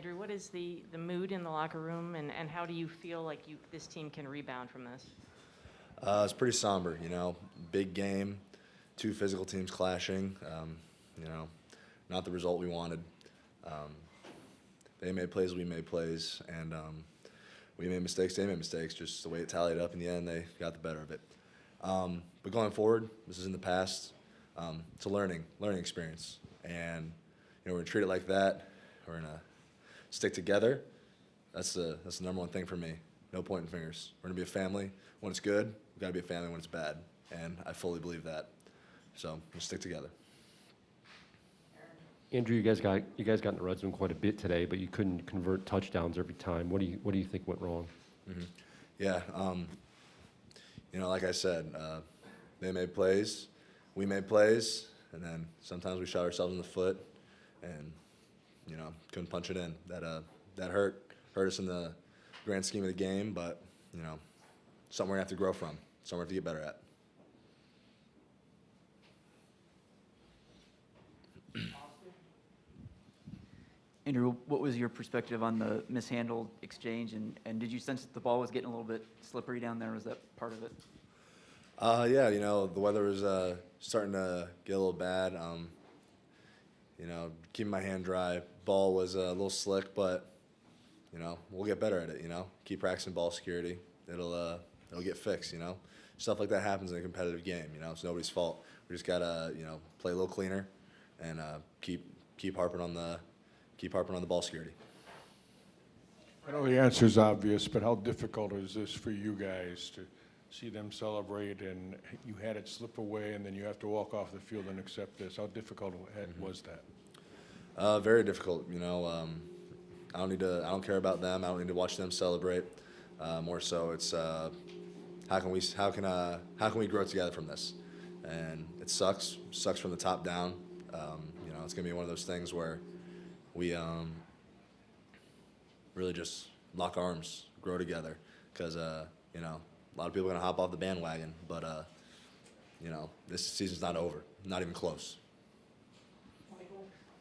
Andrew, what is the mood in the locker room, and how do you feel like this team can rebound from this? It's pretty somber, big game, two physical teams clashing, not the result we wanted. They made plays, we made plays, and we made mistakes, they made mistakes. Just the way it tallied up in the end, they got the better of it. But going forward, this is in the past. It's a learning experience, and we're gonna treat it like that. We're gonna stick together. That's the number one thing for me. No pointing fingers. We're gonna be a family. When it's good, we gotta be a family when it's bad, and I fully believe that. So we'll stick together. Andrew, you guys got in the red zone quite a bit today, but you couldn't convert touchdowns every time. What do you think went wrong? Mm-hmm. Yeah, like I said, they made plays, we made plays, and then sometimes we shot ourselves in the foot, and couldn't punch it in. That hurt us in the grand scheme of the game, but something we're gonna have to grow from, something we have to get better at. Andrew, what was your perspective on the mishandled exchange, and did you sense that the ball was getting a little bit slippery down there? Was that part of it? Yeah, the weather was starting to get a little bad. Keeping my hand dry. Ball was a little slick, but we'll get better at it. Keep practicing ball security. It'll get fixed. Stuff like that happens in a competitive game. It's nobody's fault. We just gotta play a little cleaner and keep harping on the ball security. I know the answer is obvious, but how difficult is this for you guys to see them celebrate and you had it slip away and then you have to walk off the field and accept this? How difficult was that? Very difficult. I don't care about them. I don't need to watch them celebrate. More so, it's how can we grow together from this? And it sucks from the top down. It's gonna be one of those things where we really just lock arms, grow together, because a lot of people are gonna hop off the bandwagon, but this season's not over, not even close.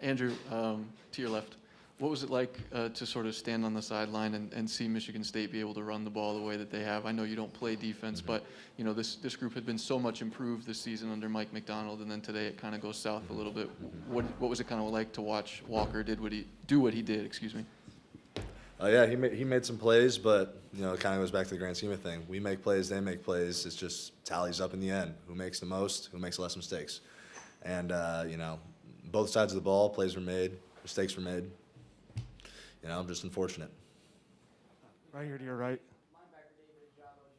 Andrew, to your left, what was it like to sort of stand on the sideline and see Michigan State be able to run the ball the way that they have? I know you don't play defense, but this group had been so much improved this season under Mike McDonald, and then today it kind of goes south a little bit. What was it kind of like to watch Walker do what he did? Excuse me. Yeah, he made some plays, but it kind of goes back to the grand scheme of things. We make plays, they make plays. It's just tallies up in the end. Who makes the most? Who makes less mistakes? And both sides of the ball, plays were made, mistakes were made. I'm just unfortunate. Right here to your right. Linebacker David Ojabo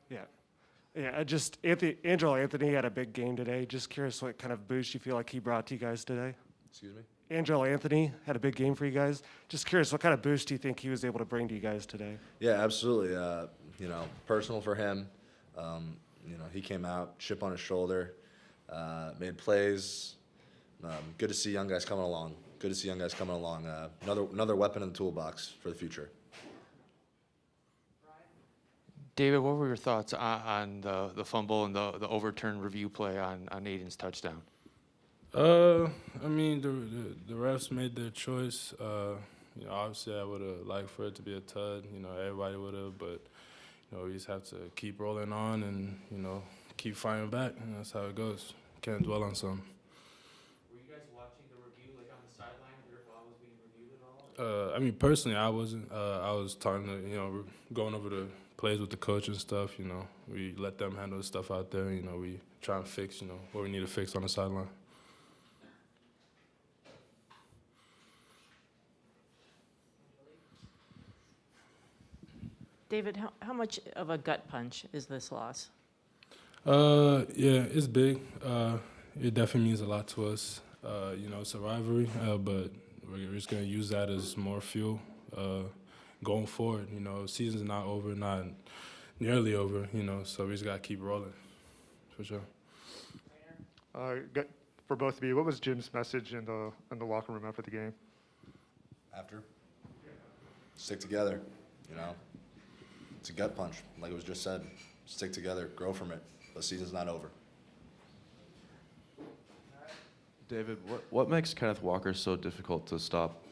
joined, so. Yeah, just Angelo Anthony had a big game today. Just curious what kind of boost you feel like he brought to you guys today. Excuse me? Angelo Anthony had a big game for you guys. Just curious what kind of boost do you think he was able to bring to you guys today? Yeah, absolutely. Personal for him. He came out, chip on his shoulder, made plays. Good to see young guys coming along. Another weapon in the toolbox for the future. David, what were your thoughts on the fumble and the overturned review play on Aiden's touchdown? The refs made their choice. Obviously I would have liked for it to be a tud. Everybody would have, but we just have to keep rolling on and keep fighting back. And that's how it goes. Can't dwell on something. Were you guys watching the review on the sideline? Your ball was being reviewed at all? Personally, I wasn't. I was talking to going over the plays with the coach and stuff. We let them handle the stuff out there. We try and fix what we need to fix on the sideline. David, how much of a gut punch is this loss? Yeah, it's big. It definitely means a lot to us. It's a rivalry, but we're just going to use that as more fuel going forward. Season's not over, not nearly over, so we just got to keep rolling, for sure. For both of you, what was Jim's message in the locker room after the game? After? Stick together, It's a gut punch, like it was just said. Stick together, grow from it. The season's not over. David, what makes Kenneth Walker so difficult to stop?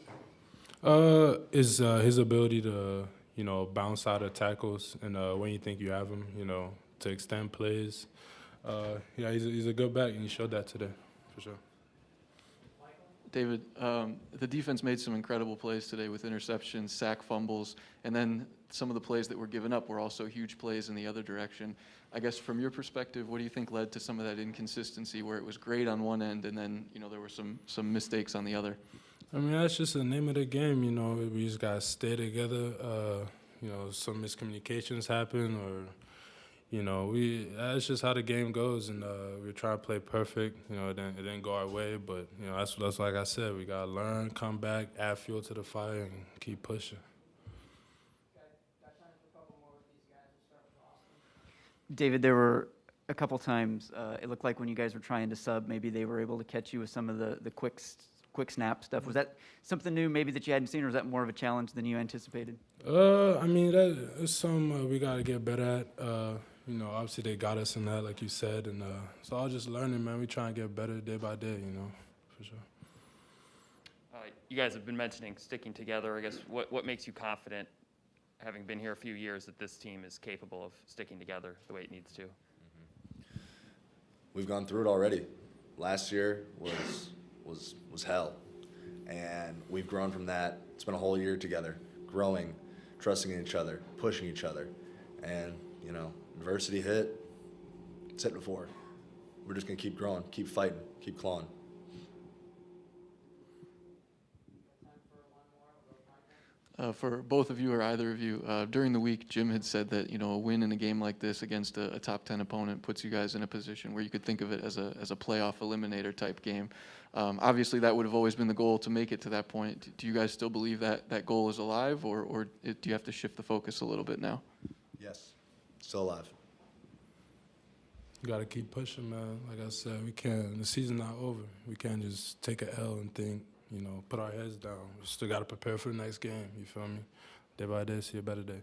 Is his ability to, bounce out of tackles and when you think you have him, to extend plays. Yeah, he's a good back, and he showed that today, for sure. David, the defense made some incredible plays today with interceptions, sack fumbles, and then some of the plays that were given up were also huge plays in the other direction. I guess from your perspective, what do you think led to some of that inconsistency where it was great on one end and then, there were some mistakes on the other? I mean, that's just the name of the game, We just got to stay together. Some miscommunications happen or, that's just how the game goes. And we're trying to play perfect. It didn't go our way. But, that's like I said, we got to learn, come back, add fuel to the fire, and keep pushing. David, there were a couple times, it looked like when you guys were trying to sub, maybe they were able to catch you with some of the quick snap stuff. Was that something new maybe that you hadn't seen, or was that more of a challenge than you anticipated? I mean, that is something we got to get better at. Obviously they got us in that, like you said, and so I was just learning, man. We try and get better day by day, for sure. You guys have been mentioning sticking together. I guess what makes you confident, having been here a few years, that this team is capable of sticking together the way it needs to? We've gone through it already. Last year was hell, and we've grown from that. It's been a whole year together, growing, trusting in each other, pushing each other, and adversity hit. It's hit before. We're just gonna keep growing, keep fighting, keep clawing. For both of you or either of you, during the week, Jim had said that a win in a game like this against a top 10 opponent puts you guys in a position where you could think of it as a playoff eliminator type game. Obviously, that would have always been the goal to make it to that point. Do you guys still believe that goal is alive, or do you have to shift the focus a little bit now? Yes, still alive. You got to keep pushing, man. Like I said, the season's not over. We can't just take a L and think, put our heads down. We still got to prepare for the next game, you feel me? Day by day, see a better day.